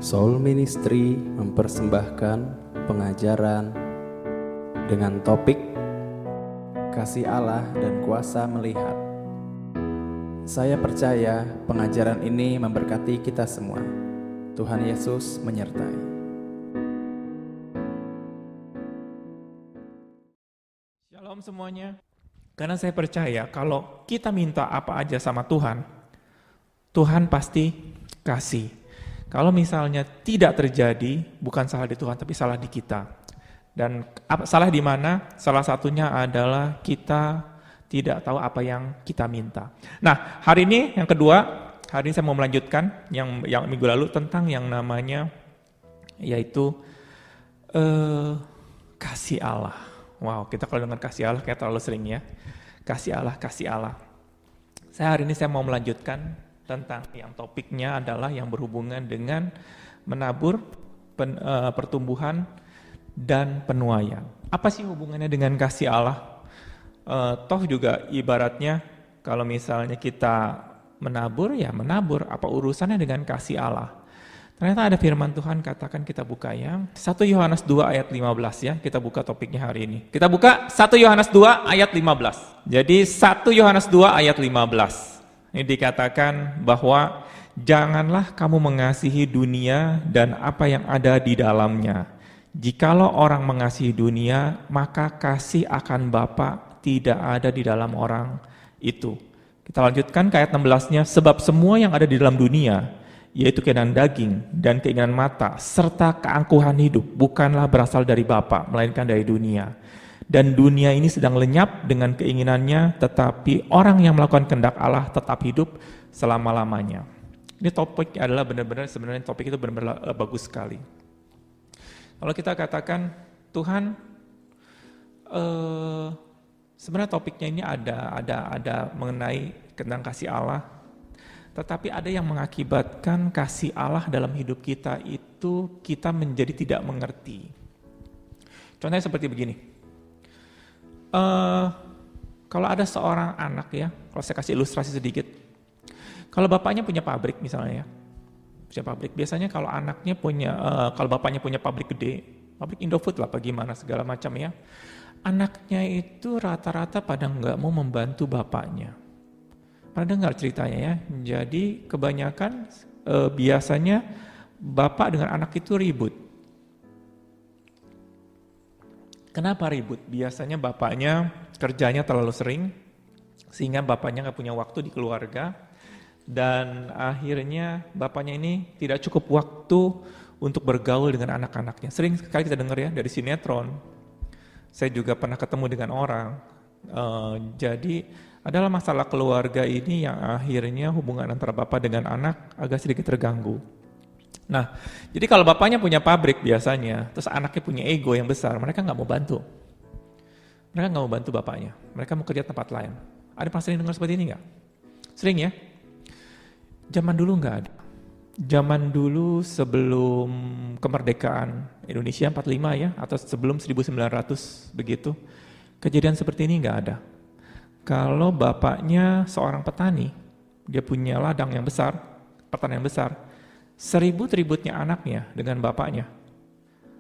Soul Ministry mempersembahkan pengajaran dengan topik Kasih Allah dan Kuasa Melihat. Saya percaya pengajaran ini memberkati kita semua. Tuhan Yesus menyertai. Shalom semuanya. Karena saya percaya kalau kita minta apa aja sama Tuhan, Tuhan pasti kasih. Kalau misalnya tidak terjadi, bukan salah di Tuhan, tapi salah di kita. Dan salah di mana? Salah satunya adalah kita tidak tahu apa yang kita minta. Nah, hari ini yang kedua, hari ini saya mau melanjutkan yang minggu lalu tentang yang namanya yaitu kasih Allah. Wow, kita kalau dengar kasih Allah kayak terlalu sering ya. Kasih Allah, kasih Allah. Hari ini saya mau melanjutkan tentang yang topiknya adalah yang berhubungan dengan menabur, pertumbuhan, dan penuaian. Apa sih hubungannya dengan kasih Allah? Toh juga ibaratnya kalau misalnya kita menabur, ya menabur. Apa urusannya dengan kasih Allah? Ternyata ada firman Tuhan katakan kita buka ya. 1 Yohanes 2 ayat 15 ya. Kita buka topiknya hari ini. Kita buka 1 Yohanes 2 ayat 15. Jadi 1 Yohanes 2 ayat 15. Ini dikatakan bahwa janganlah kamu mengasihi dunia dan apa yang ada di dalamnya. Jikalau orang mengasihi dunia, maka kasih akan Bapa tidak ada di dalam orang itu. Kita lanjutkan ke ayat 16-nya, sebab semua yang ada di dalam dunia, yaitu keinginan daging dan keinginan mata, serta keangkuhan hidup, bukanlah berasal dari Bapa, melainkan dari dunia. Dan dunia ini sedang lenyap dengan keinginannya, tetapi orang yang melakukan kehendak Allah tetap hidup selama-lamanya. Ini topik adalah benar-benar, sebenarnya topik itu benar-benar bagus sekali. Kalau kita katakan, Tuhan, sebenarnya topiknya ini ada mengenai tentang kasih Allah, tetapi ada yang mengakibatkan kasih Allah dalam hidup kita itu kita menjadi tidak mengerti. Contohnya seperti begini. Kalau ada seorang anak ya, kalau saya kasih ilustrasi sedikit, kalau bapaknya punya pabrik misalnya ya, punya pabrik, biasanya kalau anaknya punya, kalau bapaknya punya pabrik gede, pabrik Indofood lah, bagaimana segala macam ya, anaknya itu rata-rata pada nggak mau membantu bapaknya. Pernah dengar ceritanya ya, jadi kebanyakan biasanya bapak dengan anak itu ribut. Kenapa ribut? Biasanya bapaknya kerjanya terlalu sering, sehingga bapaknya nggak punya waktu di keluarga, dan akhirnya bapaknya ini tidak cukup waktu untuk bergaul dengan anak-anaknya. Sering sekali kita dengar ya dari sinetron, saya juga pernah ketemu dengan orang, jadi adalah masalah keluarga ini yang akhirnya hubungan antara bapak dengan anak agak sedikit terganggu. Nah, jadi kalau bapaknya punya pabrik biasanya, terus anaknya punya ego yang besar, mereka nggak mau bantu. Mereka nggak mau bantu bapaknya, mereka mau kerja tempat lain. Ada pernah sering dengar seperti ini nggak? Sering ya? Zaman dulu nggak ada. Zaman dulu sebelum kemerdekaan Indonesia 45 ya, atau sebelum 1900 begitu, kejadian seperti ini nggak ada. Kalau bapaknya seorang petani, dia punya ladang yang besar, pertanian yang besar, seribut-ributnya anaknya dengan bapaknya.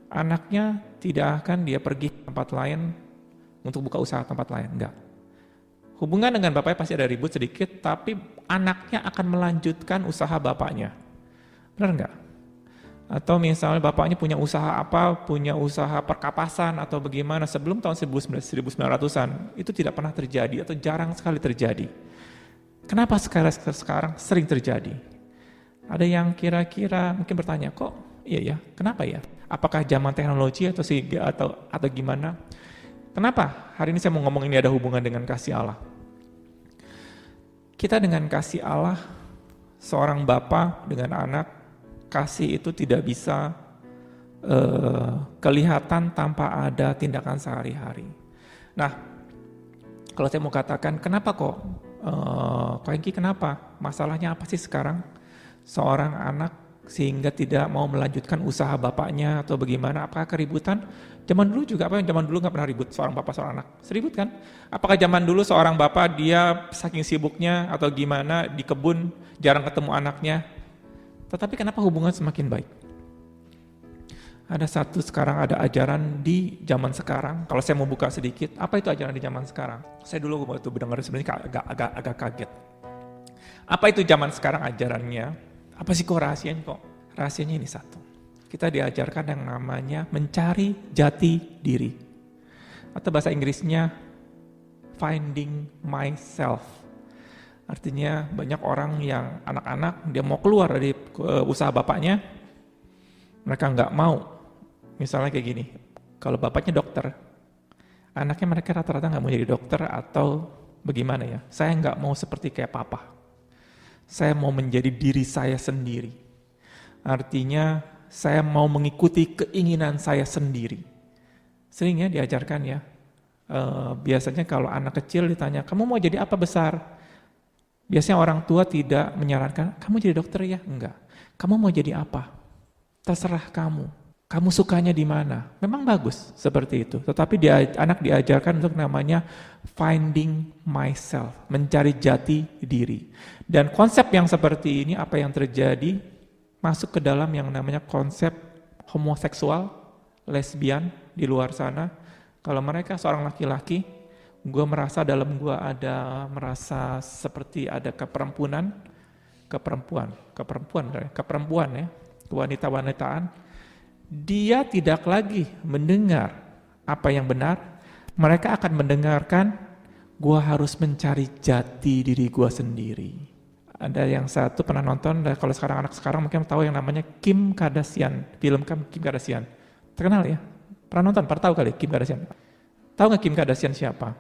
Anaknya tidak akan dia pergi ke tempat lain untuk buka usaha tempat lain, enggak. Hubungan dengan bapaknya pasti ada ribut sedikit, tapi anaknya akan melanjutkan usaha bapaknya. Benar enggak? Atau misalnya bapaknya punya usaha apa, punya usaha perkapasan atau bagaimana, sebelum tahun 1900-an, itu tidak pernah terjadi atau jarang sekali terjadi. Kenapa sekarang sering terjadi? Ada yang kira-kira mungkin bertanya, kok iya ya, kenapa ya? Apakah zaman teknologi atau gimana? Kenapa hari ini saya mau ngomong ini ada hubungan dengan kasih Allah? Kita dengan kasih Allah, seorang bapa dengan anak, kasih itu tidak bisa kelihatan tanpa ada tindakan sehari-hari. Nah, kalau saya mau katakan, kenapa kok? Kok kenapa? Masalahnya apa sih sekarang? Seorang anak sehingga tidak mau melanjutkan usaha bapaknya atau bagaimana? Apakah keributan? Zaman dulu juga zaman dulu nggak pernah ribut seorang bapak seorang anak. Seribut kan? Apakah zaman dulu seorang bapak dia saking sibuknya atau gimana di kebun jarang ketemu anaknya? Tetapi kenapa hubungan semakin baik? Ada sekarang ada ajaran di zaman sekarang. Kalau saya mau buka sedikit, apa itu ajaran di zaman sekarang? Saya dulu waktu mendengar sebenarnya agak kaget. Apa itu zaman sekarang ajarannya? Apa sih kok rahasianya kok? Rahasianya ini satu. Kita diajarkan yang namanya mencari jati diri. Atau bahasa Inggrisnya finding myself. Artinya banyak orang yang anak-anak dia mau keluar dari usaha bapaknya, mereka nggak mau. Misalnya kayak gini, kalau bapaknya dokter, anaknya mereka rata-rata nggak mau jadi dokter atau bagaimana ya. Saya nggak mau seperti kayak papa. Saya mau menjadi diri saya sendiri. Artinya saya mau mengikuti keinginan saya sendiri. Sering ya diajarkan ya. Biasanya kalau anak kecil ditanya, kamu mau jadi apa besar? Biasanya orang tua tidak menyarankan, kamu jadi dokter ya? Enggak. Kamu mau jadi apa? Terserah kamu. Kamu sukanya di mana? Memang bagus seperti itu. Tetapi anak diajarkan untuk namanya finding myself, mencari jati diri. Dan konsep yang seperti ini, apa yang terjadi, masuk ke dalam yang namanya konsep homoseksual, lesbian di luar sana. Kalau mereka seorang laki-laki, gue merasa dalam gue merasa seperti ada keperempuan ya, kewanita-wanitaan. Dia tidak lagi mendengar apa yang benar, mereka akan mendengarkan, gua harus mencari jati diri gua sendiri. Ada yang satu pernah nonton, kalau sekarang anak sekarang mungkin tahu yang namanya Kim Kardashian, film Kim Kardashian. Terkenal ya? Pernah nonton? Pernah tahu kali Kim Kardashian? Tahu nggak Kim Kardashian siapa?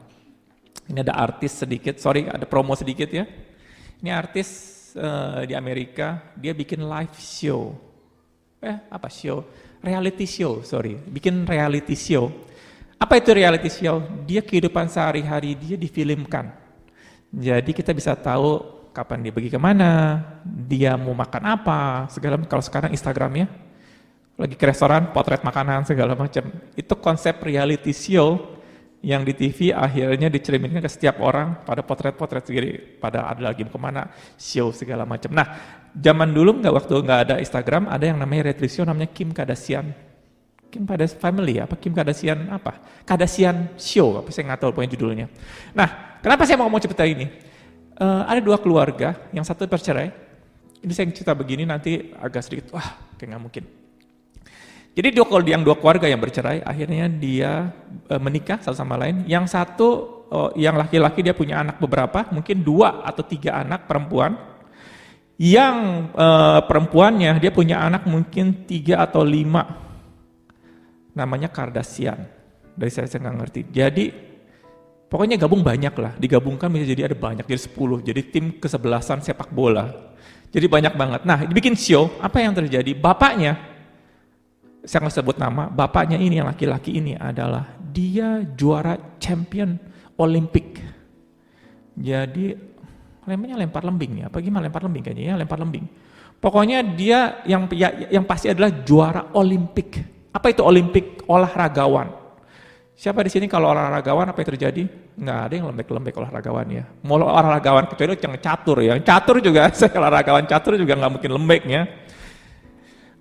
Ini ada artis sedikit, ada promo sedikit ya. Ini artis di Amerika, dia bikin live show. Reality show, bikin reality show. Apa itu reality show? Dia kehidupan sehari-hari dia difilmkan. Jadi kita bisa tahu kapan dia pergi kemana, dia mau makan apa, segala. Kalau sekarang Instagram ya, lagi ke restoran, potret makanan segala macam. Itu konsep reality show yang di TV akhirnya dicerminkan ke setiap orang pada potret-potret sendiri, pada ada lagi kemana, show segala macam. Nah, zaman dulu waktu nggak ada Instagram, ada yang namanya reality show namanya Kim Kardashian. Kim Kardashian Family apa Kim Kardashian apa? Kardashian Show, apa saya nggak tahu pokoknya judulnya. Nah, kenapa saya mau ngomong cerita ini? Ada dua keluarga, yang satu bercerai. Ini saya cerita begini nanti agak sedikit, kayak nggak mungkin. Jadi yang dua keluarga yang bercerai, akhirnya dia menikah satu sama lain. Yang satu, yang laki-laki dia punya anak beberapa, mungkin 2 atau 3 anak perempuan. Yang perempuannya dia punya anak mungkin 3 atau 5. Namanya Kardashian. Dari saya nggak ngerti. Jadi pokoknya gabung banyak lah. Digabungkan bisa jadi ada banyak, jadi 10. Jadi tim kesebelasan sepak bola. Jadi banyak banget. Nah, dibikin show, apa yang terjadi? Bapaknya, saya nggak sebut nama, bapaknya ini yang laki-laki ini adalah dia juara champion Olimpik. Jadi namanya lempar lembing ya, apa gimana lempar lembing kayaknya ya, lempar lembing. Pokoknya dia yang pasti adalah juara Olimpik. Apa itu Olimpik? Olahragawan. Siapa di sini kalau olahragawan apa yang terjadi? Nggak ada yang lembek-lembek olahragawan ya. Mau olahragawan kecuali yang catur ya. Catur juga, saya olahragawan catur juga nggak mungkin lembeknya.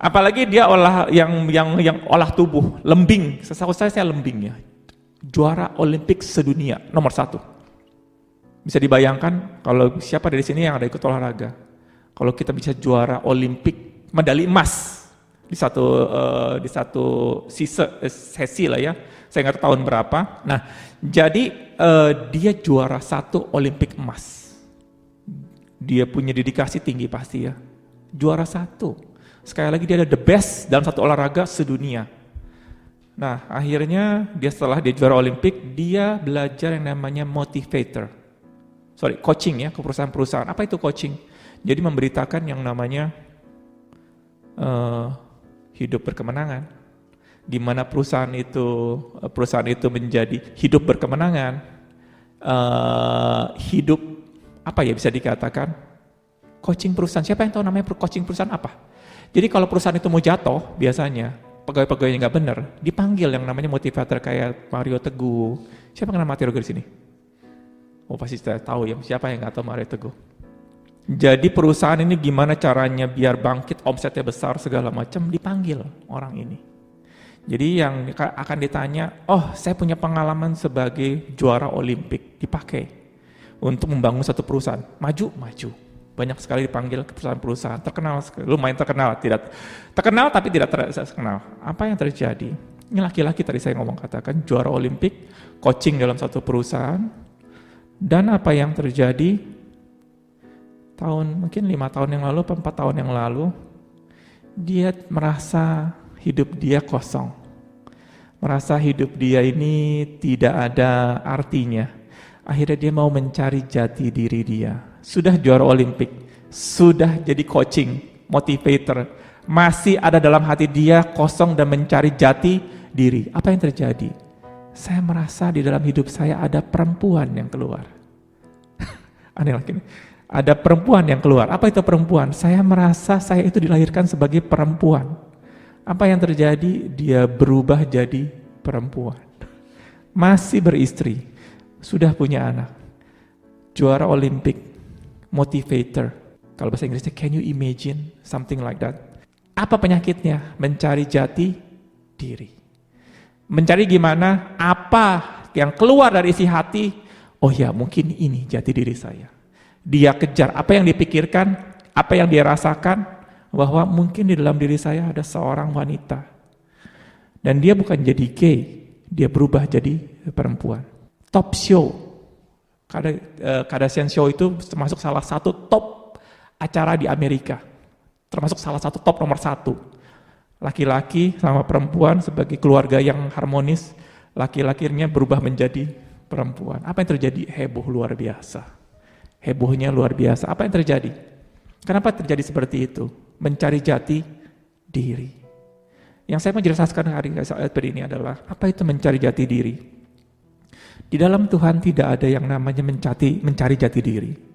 Apalagi dia yang olah tubuh, lembing. Setahu saya lembing ya. Juara Olimpik sedunia nomor 1. Bisa dibayangkan kalau siapa dari sini yang ada ikut olahraga. Kalau kita bisa juara Olimpik, medali emas di satu sesi lah ya. Saya nggak tahu tahun berapa. Nah, jadi dia juara 1 Olimpik emas. Dia punya dedikasi tinggi pasti ya. Juara 1. Sekali lagi dia ada the best dalam satu olahraga sedunia. Nah, akhirnya setelah dia juara Olimpik, dia belajar yang namanya coaching ya, ke perusahaan-perusahaan. Apa itu coaching? Jadi memberitakan yang namanya hidup berkemenangan. Di mana perusahaan itu menjadi hidup berkemenangan, hidup apa ya bisa dikatakan? Coaching perusahaan. Siapa yang tahu namanya coaching perusahaan apa? Jadi kalau perusahaan itu mau jatuh, biasanya pegawai-pegawainya nggak benar, dipanggil yang namanya motivator kayak Mario Teguh. Siapa yang kenal Mario Teguh di sini? Oh pasti saya tahu ya, siapa yang nggak tahu Mario Teguh? Jadi perusahaan ini gimana caranya biar bangkit, omsetnya besar segala macam, dipanggil orang ini. Jadi yang akan ditanya, oh saya punya pengalaman sebagai juara Olimpik, dipakai untuk membangun satu perusahaan. Maju. Banyak sekali dipanggil ke perusahaan-perusahaan, terkenal, lumayan terkenal, tidak terkenal tapi tidak terkenal. Apa yang terjadi? Ini laki-laki tadi saya katakan, juara Olimpik, coaching dalam satu perusahaan, dan apa yang terjadi, mungkin 5 tahun yang lalu, 4 tahun yang lalu, dia merasa hidup dia kosong. Merasa hidup dia ini tidak ada artinya. Akhirnya dia mau mencari jati diri dia. Sudah juara Olimpik, sudah jadi coaching, motivator, masih ada dalam hati dia kosong dan mencari jati diri. Apa yang terjadi? Saya merasa di dalam hidup saya ada perempuan yang keluar. Aneh lagi nih. Ada perempuan yang keluar. Apa itu perempuan? Saya merasa saya itu dilahirkan sebagai perempuan. Apa yang terjadi? Dia berubah jadi perempuan. Masih beristri, sudah punya anak. Juara Olimpik, motivator. Kalau bahasa Inggrisnya, can you imagine something like that? Apa penyakitnya? Mencari jati diri. Mencari gimana? Apa yang keluar dari isi hati? Oh ya, mungkin ini jati diri saya. Dia kejar apa yang dipikirkan, apa yang dia rasakan, bahwa mungkin di dalam diri saya ada seorang wanita. Dan dia bukan jadi gay, dia berubah jadi perempuan. Top show, Kardashian Show itu termasuk salah satu top acara di Amerika. Termasuk salah satu top nomor 1. Laki-laki sama perempuan sebagai keluarga yang harmonis, laki-lakinya berubah menjadi perempuan. Apa yang terjadi? Heboh luar biasa. Hebohnya luar biasa. Apa yang terjadi? Kenapa terjadi seperti itu? Mencari jati diri. Yang saya mau jelaskan hari ini adalah, apa itu mencari jati diri? Di dalam Tuhan tidak ada yang namanya mencari jati diri.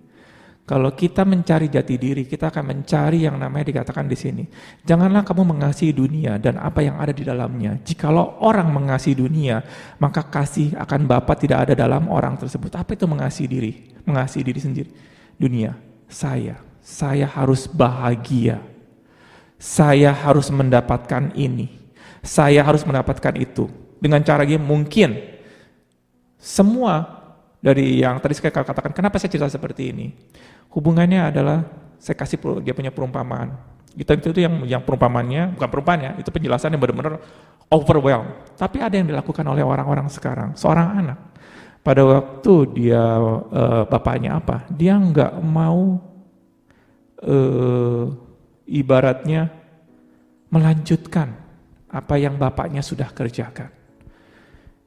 Kalau kita mencari jati diri, kita akan mencari yang namanya dikatakan di sini. Janganlah kamu mengasihi dunia dan apa yang ada di dalamnya. Jikalau orang mengasihi dunia, maka kasih akan Bapa tidak ada dalam orang tersebut. Apa itu mengasihi diri? Mengasihi diri sendiri. Dunia, saya harus bahagia. Saya harus mendapatkan ini. Saya harus mendapatkan itu. Dengan cara mungkin semua dari yang tadi saya katakan, kenapa saya cerita seperti ini? Hubungannya adalah saya kasih dia punya perumpamaan. Itu yang perumpamannya, bukan perumpamaan ya, itu penjelasan yang benar-benar overwhelm. Tapi ada yang dilakukan oleh orang-orang sekarang. Seorang anak, pada waktu dia bapaknya apa? Dia nggak mau ibaratnya melanjutkan apa yang bapaknya sudah kerjakan.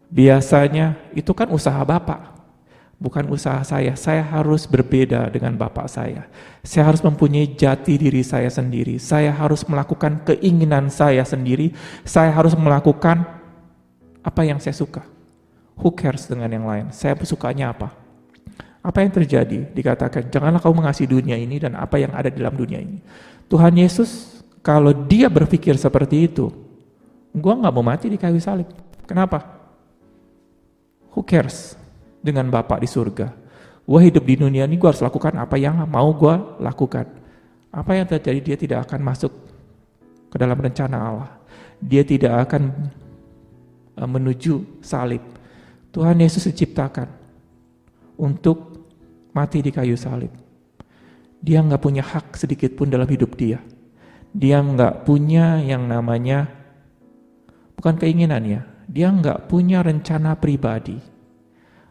Biasanya itu kan usaha bapak, bukan usaha saya. Saya harus berbeda dengan bapak saya. Saya harus mempunyai jati diri saya sendiri. Saya harus melakukan keinginan saya sendiri. Saya harus melakukan apa yang saya suka. Who cares dengan yang lain? Saya sukanya apa? Apa yang terjadi? Dikatakan, janganlah kau mengasihi dunia ini dan apa yang ada di dalam dunia ini. Tuhan Yesus, kalau dia berpikir seperti itu, gua gak mau mati di kayu salib. Kenapa? Who cares dengan Bapa di surga? Gua hidup di dunia ini, gua harus lakukan apa yang mau gua lakukan. Apa yang terjadi? Dia tidak akan masuk ke dalam rencana Allah. Dia tidak akan menuju salib. Tuhan Yesus diciptakan untuk mati di kayu salib. Dia nggak punya hak sedikit pun dalam hidup dia. Dia nggak punya yang namanya, bukan keinginannya, dia nggak punya rencana pribadi.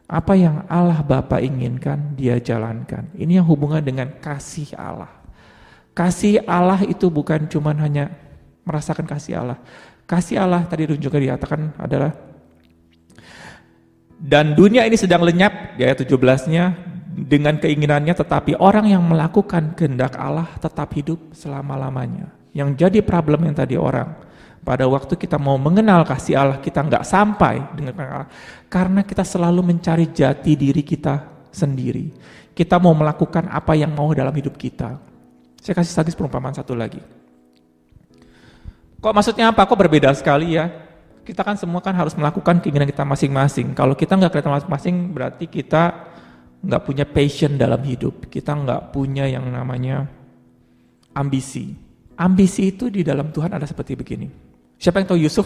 Apa yang Allah Bapa inginkan, dia jalankan. Ini yang hubungan dengan kasih Allah. Kasih Allah itu bukan cuma hanya merasakan kasih Allah. Kasih Allah tadi juga dikatakan adalah, dan dunia ini sedang lenyap, di ayat 17-nya, dengan keinginannya, tetapi orang yang melakukan kehendak Allah tetap hidup selama-lamanya. Yang jadi problem yang tadi orang, pada waktu kita mau mengenal kasih Allah, kita nggak sampai dengan Allah, karena kita selalu mencari jati diri kita sendiri. Kita mau melakukan apa yang mau dalam hidup kita. Saya kasih lagi perumpamaan satu lagi. Kok maksudnya apa? Kok berbeda sekali ya? Kita kan semua kan harus melakukan keinginan kita masing-masing. Kalau kita nggak kelihatan masing-masing, berarti kita nggak punya passion dalam hidup. Kita nggak punya yang namanya ambisi. Ambisi itu di dalam Tuhan ada seperti begini. Siapa yang tahu Yusuf?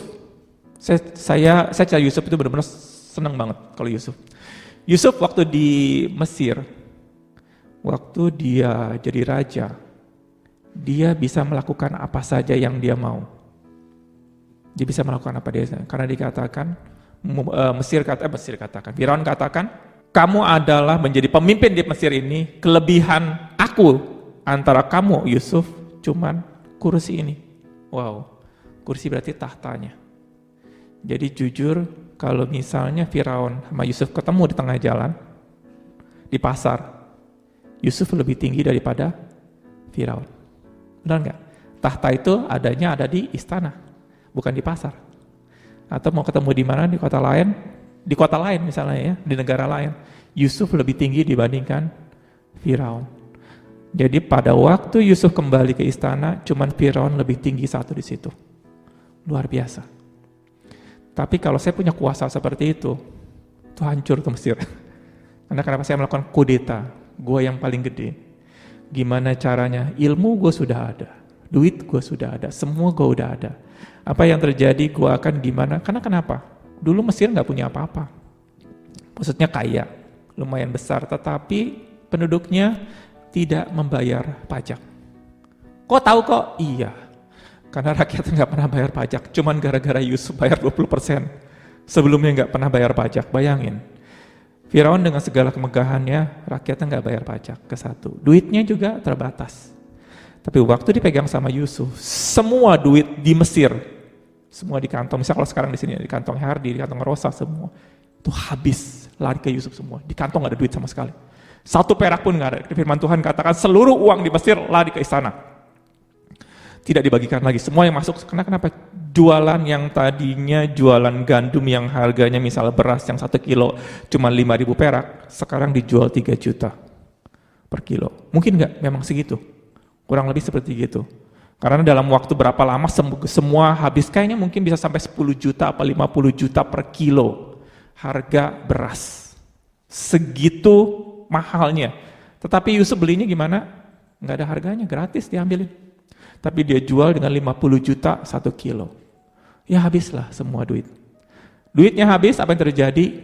Saya cari Yusuf itu benar-benar senang banget kalau Yusuf. Yusuf waktu di Mesir, waktu dia jadi raja, dia bisa melakukan apa saja yang dia mau. Dia bisa melakukan apa dia, karena dikatakan, Firaun katakan, kamu adalah menjadi pemimpin di Mesir ini, kelebihan aku antara kamu Yusuf cuman kursi ini. Wow, kursi berarti tahtanya. Jadi jujur, kalau misalnya Firaun sama Yusuf ketemu di tengah jalan, di pasar, Yusuf lebih tinggi daripada Firaun. Benar nggak? Tahta itu adanya ada di istana, bukan di pasar. Atau mau ketemu di mana, di kota lain misalnya ya, di negara lain. Yusuf lebih tinggi dibandingkan Firaun. Jadi pada waktu Yusuf kembali ke istana, cuman Firaun lebih tinggi satu di situ. Luar biasa. Tapi kalau saya punya kuasa seperti itu hancur tuh Mesir. Karena kenapa saya melakukan kudeta? Gue yang paling gede. Gimana caranya? Ilmu gue sudah ada, duit gue sudah ada, semua gue udah ada. Apa yang terjadi? Gue akan gimana? Karena kenapa? Dulu Mesir nggak punya apa-apa. Maksudnya kaya, lumayan besar, tetapi penduduknya tidak membayar pajak. Kok tahu kok? Iya. Karena rakyat nggak pernah bayar pajak, cuman gara-gara Yusuf bayar 20%. Sebelumnya nggak pernah bayar pajak, bayangin. Firaun dengan segala kemegahannya, rakyatnya nggak bayar pajak, ke satu. Duitnya juga terbatas. Tapi waktu dipegang sama Yusuf, semua duit di Mesir, semua di kantong, misalnya kalau sekarang di sini, di kantong Hardi, di kantong Rosa, semua, itu habis, lari ke Yusuf semua. Di kantong nggak ada duit sama sekali. Satu perak pun nggak ada. Firman Tuhan katakan seluruh uang di Mesir lari ke istana. Tidak dibagikan lagi, semua yang masuk. Kenapa? Jualan yang tadinya jualan gandum yang harganya misalnya beras yang 1 kilo cuma 5.000 perak, sekarang dijual 3 juta per kilo. Mungkin nggak? Memang segitu. Kurang lebih seperti gitu. Karena dalam waktu berapa lama semua habis, kayaknya mungkin bisa sampai 10 juta apa 50 juta per kilo harga beras. Segitu mahalnya. Tetapi Yusuf belinya gimana? Nggak ada harganya, gratis diambilin. Tapi dia jual dengan 50 juta 1 kilo. Ya habislah semua duit. Duitnya habis, apa yang terjadi?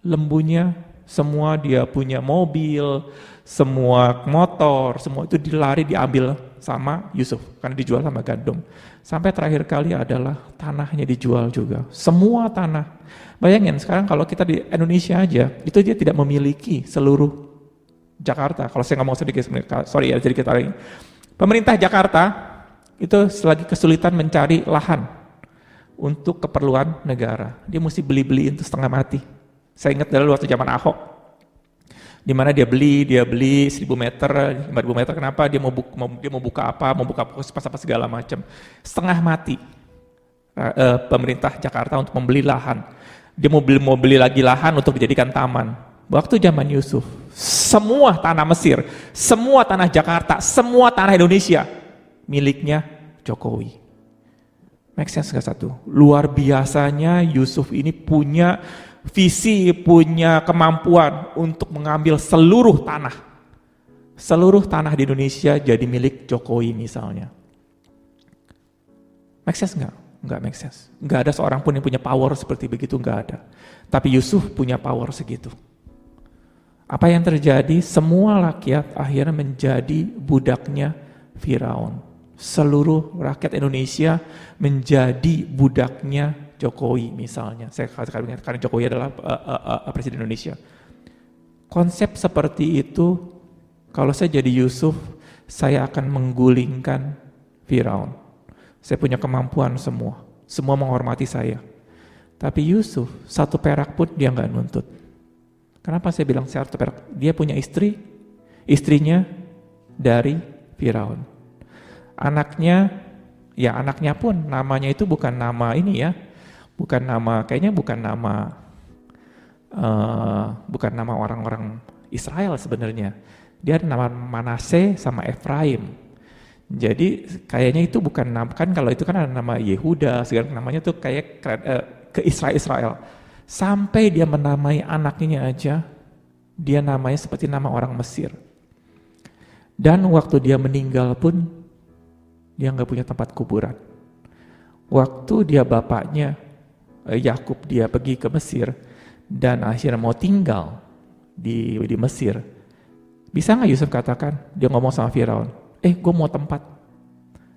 Lembunya, semua dia punya mobil, semua motor, semua itu diambil sama Yusuf. Karena dijual sama gandum. Sampai terakhir kali adalah tanahnya dijual juga. Semua tanah. Bayangin sekarang kalau kita di Indonesia aja, itu dia tidak memiliki seluruh Jakarta. Kalau saya ngomong sedikit lagi. Pemerintah Jakarta itu selagi kesulitan mencari lahan untuk keperluan negara. Dia mesti beli itu setengah mati. Saya ingat dulu waktu zaman Ahok, di mana dia beli 1.000 meter, 5.000 meter. Kenapa? Dia mau buka puskesmas apa segala macam. Setengah mati pemerintah Jakarta untuk membeli lahan. Dia mau beli lagi lahan untuk dijadikan taman. Waktu zaman Yusuf, semua tanah Mesir, semua tanah Jakarta, semua tanah Indonesia miliknya Jokowi. Make sense gak satu? Luar biasanya Yusuf ini punya visi, punya kemampuan untuk mengambil seluruh tanah. Seluruh tanah di Indonesia jadi milik Jokowi misalnya. Make sense gak? Enggak make sense. Enggak ada seorang pun yang punya power seperti begitu, enggak ada. Tapi Yusuf punya power segitu. Apa yang terjadi? Semua rakyat akhirnya menjadi budaknya Firaun. Seluruh rakyat Indonesia menjadi budaknya Jokowi misalnya. Saya katakan karena Jokowi adalah presiden Indonesia. Konsep seperti itu, kalau saya jadi Yusuf, saya akan menggulingkan Firaun. Saya punya kemampuan semua menghormati saya. Tapi Yusuf, 1 perak pun dia nggak nuntut. Kenapa saya bilang 1 perak? Dia punya istrinya dari Firaun. Anaknya pun namanya itu bukan nama ini ya, bukan nama orang-orang Israel sebenarnya. Dia ada nama Manase sama Efraim. Jadi kayaknya itu bukan nama, kan kalau itu kan ada nama Yehuda, segala namanya tuh kayak ke Israel. Sampai dia menamai anaknya aja, dia namanya seperti nama orang Mesir. Dan waktu dia meninggal pun dia nggak punya tempat kuburan. Waktu dia bapaknya Yakub dia pergi ke Mesir dan akhirnya mau tinggal di Mesir, bisa nggak Yusuf katakan, dia ngomong sama Firaun, gue mau tempat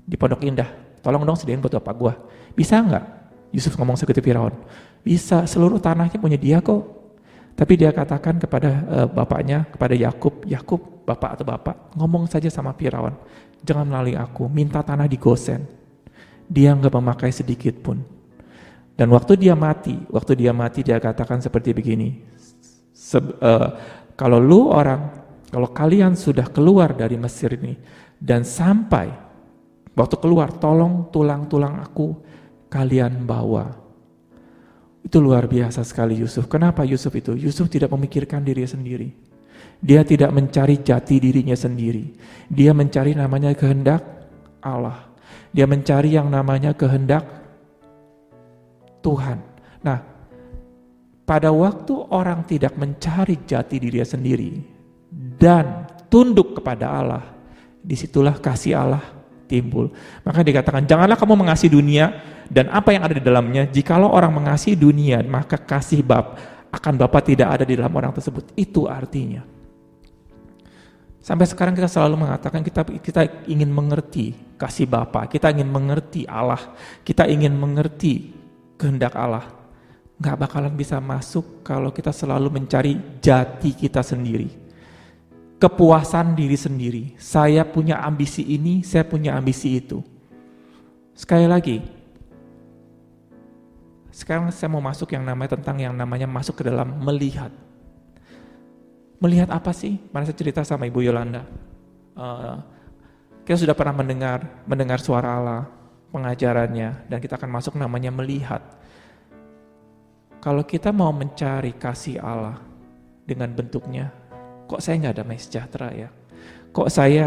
di Pondok Indah, tolong dong sediain buat bapak gue. Bisa nggak Yusuf ngomong seperti Firaun? Bisa, seluruh tanahnya punya dia kok. Tapi dia katakan kepada bapaknya, kepada Yakub, bapak atau bapak, ngomong saja sama Firaun, jangan melalui aku, minta tanah di Gosen. Dia nggak memakai sedikit pun. Dan waktu dia mati dia katakan seperti begini, kalau kalian sudah keluar dari Mesir ini dan sampai waktu keluar, tolong tulang-tulang aku kalian bawa. Itu luar biasa sekali Yusuf. Kenapa Yusuf itu? Yusuf tidak memikirkan dirinya sendiri. Dia tidak mencari jati dirinya sendiri. Dia mencari namanya kehendak Allah. Dia mencari yang namanya kehendak Tuhan. Nah, pada waktu orang tidak mencari jati dirinya sendiri dan tunduk kepada Allah, disitulah kasih Allah timbul. Maka dikatakan, janganlah kamu mengasihi dunia dan apa yang ada di dalamnya. Jikalau orang mengasihi dunia, maka kasih akan Bapa tidak ada di dalam orang tersebut. Itu artinya. Sampai sekarang kita selalu mengatakan kita ingin mengerti kasih Bapa, kita ingin mengerti Allah, kita ingin mengerti kehendak Allah. Gak bakalan bisa masuk kalau kita selalu mencari jati kita sendiri. Kepuasan diri sendiri. Saya punya ambisi ini, saya punya ambisi itu. Sekali lagi, sekarang saya mau masuk yang namanya masuk ke dalam melihat. Melihat apa sih? Mana saya cerita sama Ibu Yolanda. Kita sudah pernah mendengar suara Allah, pengajarannya, dan kita akan masuk namanya melihat. Kalau kita mau mencari kasih Allah dengan bentuknya, kok saya nggak damai sejahtera ya? Kok saya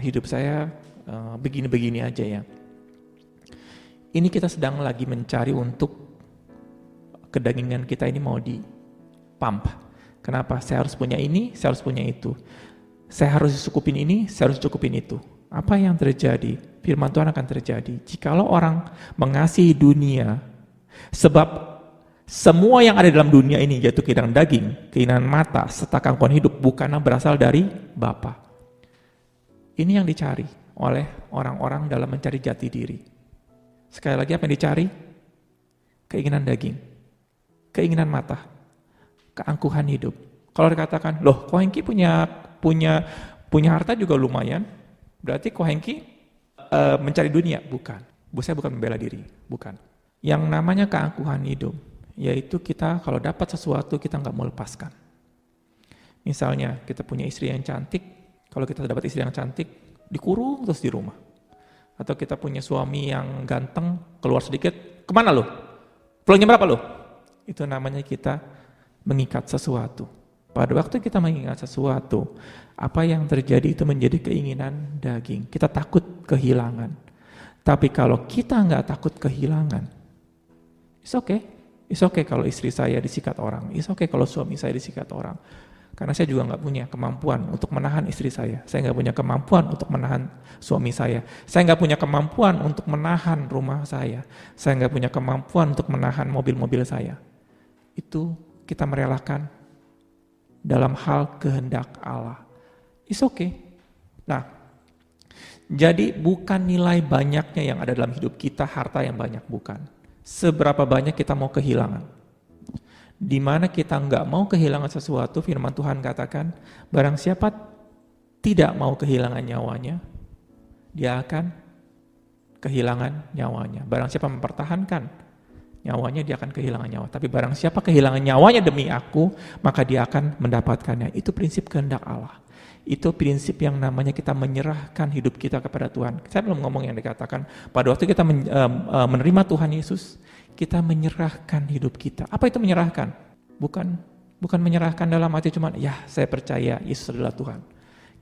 hidup saya begini-begini aja ya? Ini kita sedang lagi mencari untuk kedagingan kita ini mau dipump. Kenapa? Saya harus punya ini, saya harus punya itu. Saya harus cukupin ini, saya harus cukupin itu. Apa yang terjadi? Firman Tuhan akan terjadi. Jikalau orang mengasihi dunia, sebab semua yang ada dalam dunia ini, yaitu keinginan daging, keinginan mata, serta gangguan hidup, bukanlah berasal dari Bapa. Ini yang dicari oleh orang-orang dalam mencari jati diri. Sekali lagi, apa yang dicari? Keinginan daging, keinginan mata, keangkuhan hidup. Kalau dikatakan, loh, Ko Hengki punya harta juga lumayan, berarti Ko Hengki mencari dunia? Bukan. Saya bukan membela diri, bukan. Yang namanya keangkuhan hidup, yaitu kita kalau dapat sesuatu kita nggak mau lepaskan. Misalnya kita punya istri yang cantik, kalau kita dapat istri yang cantik, dikurung terus di rumah. Atau kita punya suami yang ganteng, keluar sedikit, kemana lo? Pulangnya berapa lo? Itu namanya kita mengikat sesuatu. Pada waktu kita mengikat sesuatu, apa yang terjadi itu menjadi keinginan daging. Kita takut kehilangan. Tapi kalau kita nggak takut kehilangan, it's okay kalau istri saya disikat orang, it's okay kalau suami saya disikat orang. Karena saya juga nggak punya kemampuan untuk menahan istri saya nggak punya kemampuan untuk menahan suami saya nggak punya kemampuan untuk menahan rumah saya nggak punya kemampuan untuk menahan mobil-mobil saya. Itu kita merelakan dalam hal kehendak Allah. It's okay. Nah, jadi bukan nilai banyaknya yang ada dalam hidup kita, harta yang banyak, bukan. Seberapa banyak kita mau kehilangan. Di mana kita nggak mau kehilangan sesuatu, firman Tuhan katakan, barang siapa tidak mau kehilangan nyawanya, dia akan kehilangan nyawanya. Barang siapa mempertahankan nyawanya, dia akan kehilangan nyawa. Tapi barang siapa kehilangan nyawanya demi aku, maka dia akan mendapatkannya. Itu prinsip kehendak Allah. Itu prinsip yang namanya kita menyerahkan hidup kita kepada Tuhan. Saya belum ngomong yang dikatakan, pada waktu kita menerima Tuhan Yesus, kita menyerahkan hidup kita. Apa itu menyerahkan? Bukan menyerahkan dalam arti cuma, ya saya percaya Yesus adalah Tuhan.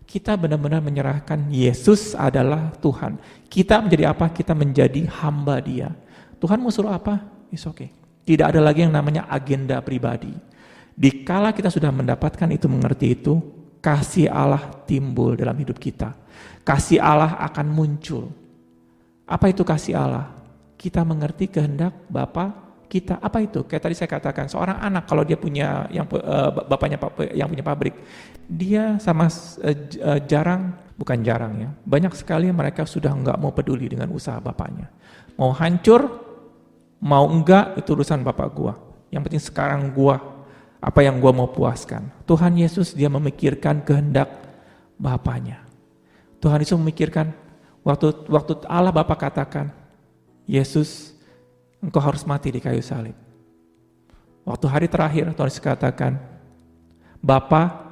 Kita benar-benar menyerahkan Yesus adalah Tuhan. Kita menjadi apa? Kita menjadi hamba Dia. Tuhan mau suruh apa? It's okay. Tidak ada lagi yang namanya agenda pribadi. Dikala kita sudah mendapatkan itu, mengerti itu, kasih Allah timbul dalam hidup kita. Kasih Allah akan muncul. Apa itu kasih Allah? kita mengerti kehendak Bapa kita. Apa itu? Kayak tadi saya katakan, seorang anak kalau dia punya bapaknya yang punya pabrik, dia bukan jarang ya, banyak sekali mereka sudah nggak mau peduli dengan usaha bapaknya. Mau hancur, mau enggak, itu urusan bapak gua. Yang penting sekarang gua, apa yang gua mau puaskan. Tuhan Yesus dia memikirkan kehendak bapaknya. Tuhan Yesus memikirkan, waktu Allah Bapa katakan, Yesus, engkau harus mati di kayu salib. Waktu hari terakhir Tuhan Yesus katakan, Bapa,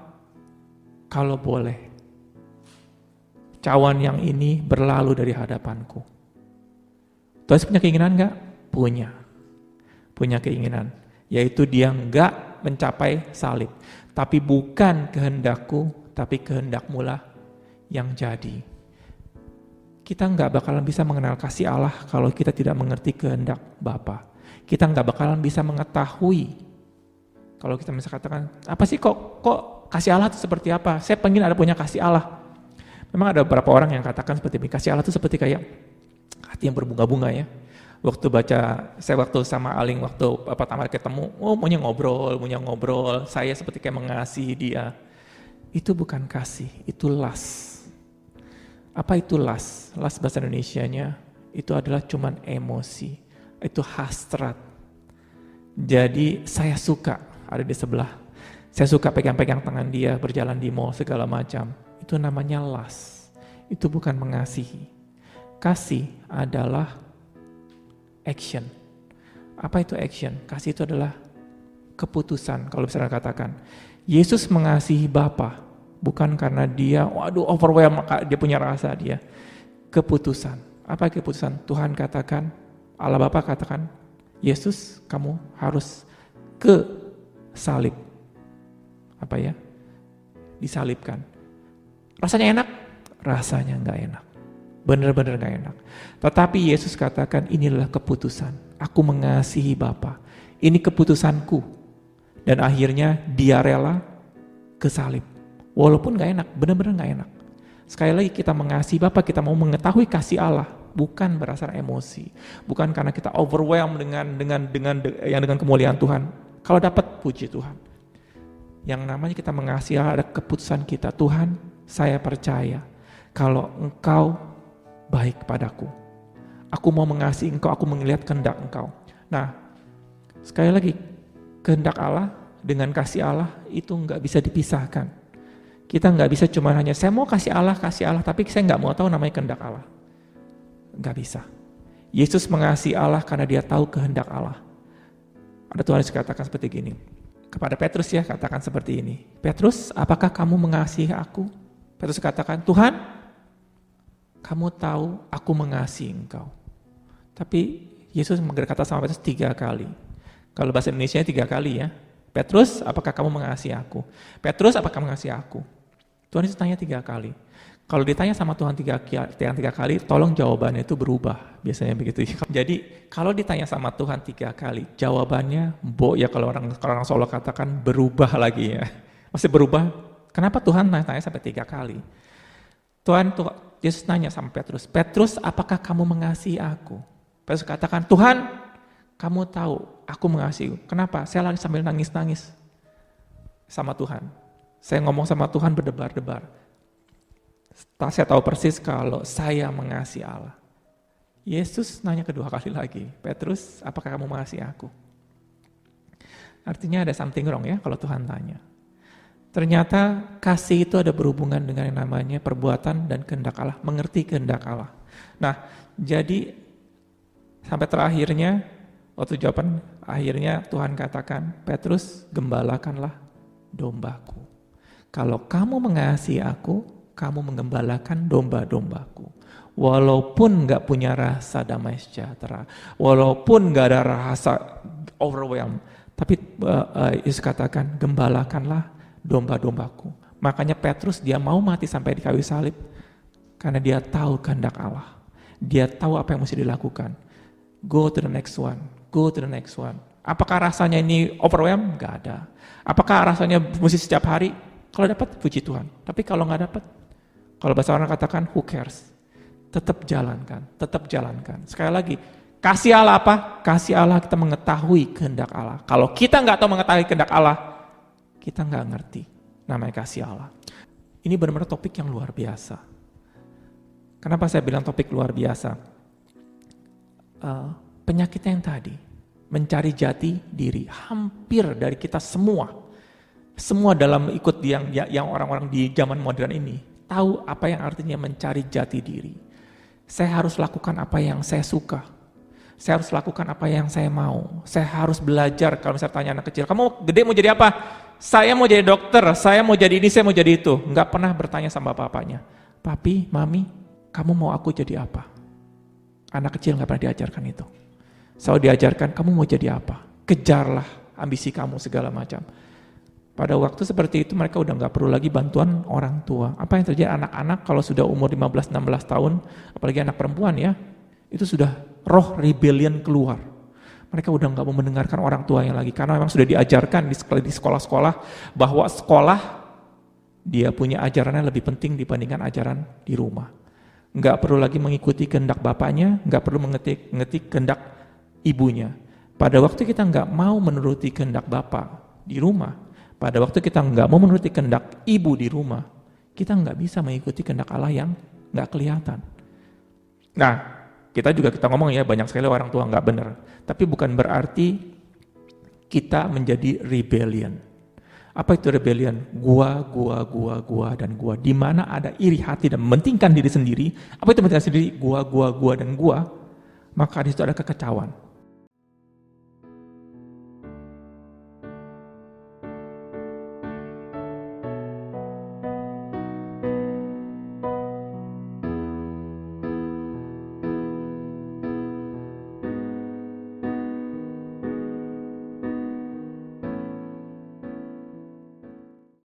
kalau boleh, cawan yang ini berlalu dari hadapanku. Tuhan Yesus punya keinginan enggak? Punya keinginan, yaitu dia enggak mencapai salib. Tapi bukan kehendakku, tapi kehendakmu lah yang jadi. Kita enggak bakalan bisa mengenal kasih Allah kalau kita tidak mengerti kehendak Bapa. Kita enggak bakalan bisa mengetahui. Kalau kita bisa katakan, apa sih kok kasih Allah itu seperti apa? Saya pengen ada punya kasih Allah. Memang ada beberapa orang yang katakan seperti ini, kasih Allah itu seperti kayak hati yang berbunga-bunga ya. Saya waktu sama Aling, waktu pertama ketemu, maunya ngobrol, saya seperti kayak mengasihi dia. Itu bukan kasih, itu lust. Apa itu lust? Lust bahasa Indonesianya, itu adalah cuman emosi, itu hasrat. Jadi saya suka ada di sebelah, saya suka pegang-pegang tangan dia, berjalan di mall segala macam. Itu namanya lust, itu bukan mengasihi. Kasih adalah action. Apa itu action? Kasih itu adalah keputusan. Kalau bisa katakan, Yesus mengasihi Bapa bukan karena dia, overwhelmed, dia punya rasa dia. Keputusan. Apa keputusan? Tuhan katakan, Allah Bapa katakan, Yesus kamu harus ke salib. Apa ya? Disalibkan. Rasanya enak? Rasanya enggak enak. Benar-benar gak enak. Tetapi Yesus katakan, inilah keputusan. Aku mengasihi Bapa. Ini keputusanku. Dan akhirnya dia rela ke salib. Walaupun gak enak, benar-benar gak enak. Sekali lagi kita mengasihi Bapa, kita mau mengetahui kasih Allah. Bukan berdasar emosi. Bukan karena kita overwhelmed dengan kemuliaan Tuhan. Kalau dapat, puji Tuhan. Yang namanya kita mengasihi Allah ada keputusan kita. Tuhan, saya percaya kalau Engkau baik padaku. Aku mau mengasihi Engkau, aku melihat kehendak Engkau. Nah, sekali lagi, kehendak Allah dengan kasih Allah itu enggak bisa dipisahkan. Kita enggak bisa cuma hanya, saya mau kasih Allah, tapi saya enggak mau tahu namanya kehendak Allah. Enggak bisa. Yesus mengasihi Allah karena dia tahu kehendak Allah. Ada Tuhan Yesus katakan seperti gini, kepada Petrus ya, katakan seperti ini, Petrus, apakah kamu mengasihi aku? Petrus katakan, Tuhan, kamu tahu aku mengasihi engkau. Tapi Yesus berkata sama Petrus 3 kali. Kalau bahasa Indonesia 3 kali ya. Petrus, apakah kamu mengasihi aku? Petrus, apakah kamu mengasihi aku? Tuhan Yesus tanya 3 kali. Kalau ditanya sama Tuhan 3 kali, tolong jawabannya itu berubah. Biasanya begitu. Jadi kalau ditanya sama Tuhan 3 kali, jawabannya ya kalau orang Solo katakan berubah lagi ya. Masih berubah. Kenapa Tuhan tanya sampai 3 kali? Yesus nanya sama Petrus, Petrus, apakah kamu mengasihi aku? Petrus katakan, Tuhan, kamu tahu aku mengasihi. Kenapa? Saya lagi sambil nangis-nangis sama Tuhan. Saya ngomong sama Tuhan berdebar-debar. Saya tahu persis kalau saya mengasihi Allah. Yesus nanya kedua kali lagi, Petrus, apakah kamu mengasihi aku? Artinya ada something wrong ya kalau Tuhan tanya. Ternyata kasih itu ada berhubungan dengan yang namanya perbuatan dan kehendak Allah, mengerti kehendak Allah. Nah, jadi sampai terakhirnya, waktu jawaban akhirnya Tuhan katakan, Petrus, gembalakanlah dombaku. Kalau kamu mengasihi aku, kamu menggembalakan domba-dombaku. Walaupun gak punya rasa damai sejahtera, walaupun gak ada rasa overwhelmed, tapi Yesus katakan, gembalakanlah domba-dombaku. Makanya Petrus dia mau mati sampai di kayu salib karena dia tahu kehendak Allah. Dia tahu apa yang mesti dilakukan. Go to the next one. Go to the next one. Apakah rasanya ini overwhelmed? Gak ada. Apakah rasanya mesti setiap hari? Kalau dapat, puji Tuhan. Tapi kalau nggak dapat, kalau bahasa orang katakan who cares? Tetap jalankan. Sekali lagi, Kasih Allah apa? Kasih Allah kita mengetahui kehendak Allah. Kalau kita nggak tahu mengetahui kehendak Allah, kita nggak ngerti namanya kasih Allah. Ini benar-benar topik yang luar biasa. Kenapa saya bilang topik luar biasa? Penyakitnya yang tadi, mencari jati diri, hampir dari kita semua dalam ikut yang orang-orang di zaman modern ini tahu apa yang artinya mencari jati diri. Saya harus lakukan apa yang saya suka. Saya harus lakukan apa yang saya mau. Saya harus belajar. Kalau misalnya tanya anak kecil, kamu gede mau jadi apa? Saya mau jadi dokter, saya mau jadi ini, saya mau jadi itu. Enggak pernah bertanya sama bapaknya, papi, mami, kamu mau aku jadi apa? Anak kecil enggak pernah diajarkan itu. Selalu diajarkan, kamu mau jadi apa? Kejarlah ambisi kamu segala macam. Pada waktu seperti itu mereka udah enggak perlu lagi bantuan orang tua. Apa yang terjadi anak-anak kalau sudah umur 15-16 tahun, apalagi anak perempuan ya, itu sudah roh rebellion keluar. Mereka udah nggak mau mendengarkan orang tuanya lagi karena memang sudah diajarkan di sekolah-sekolah bahwa sekolah dia punya ajarannya lebih penting dibandingkan ajaran di rumah. Nggak perlu lagi mengikuti kehendak bapaknya, nggak perlu mengerti kehendak ibunya. Pada waktu kita nggak mau menuruti kehendak bapak di rumah, pada waktu kita nggak mau menuruti kehendak ibu di rumah, kita nggak bisa mengikuti kehendak Allah yang nggak kelihatan. Nah, kita ngomong ya banyak sekali orang tua nggak benar, tapi bukan berarti kita menjadi rebellion. Apa itu rebellion? Gua, dan gua. Di mana ada iri hati dan mementingkan diri sendiri, apa itu mementingkan sendiri? Gua, dan gua. Maka di situ ada kekacauan.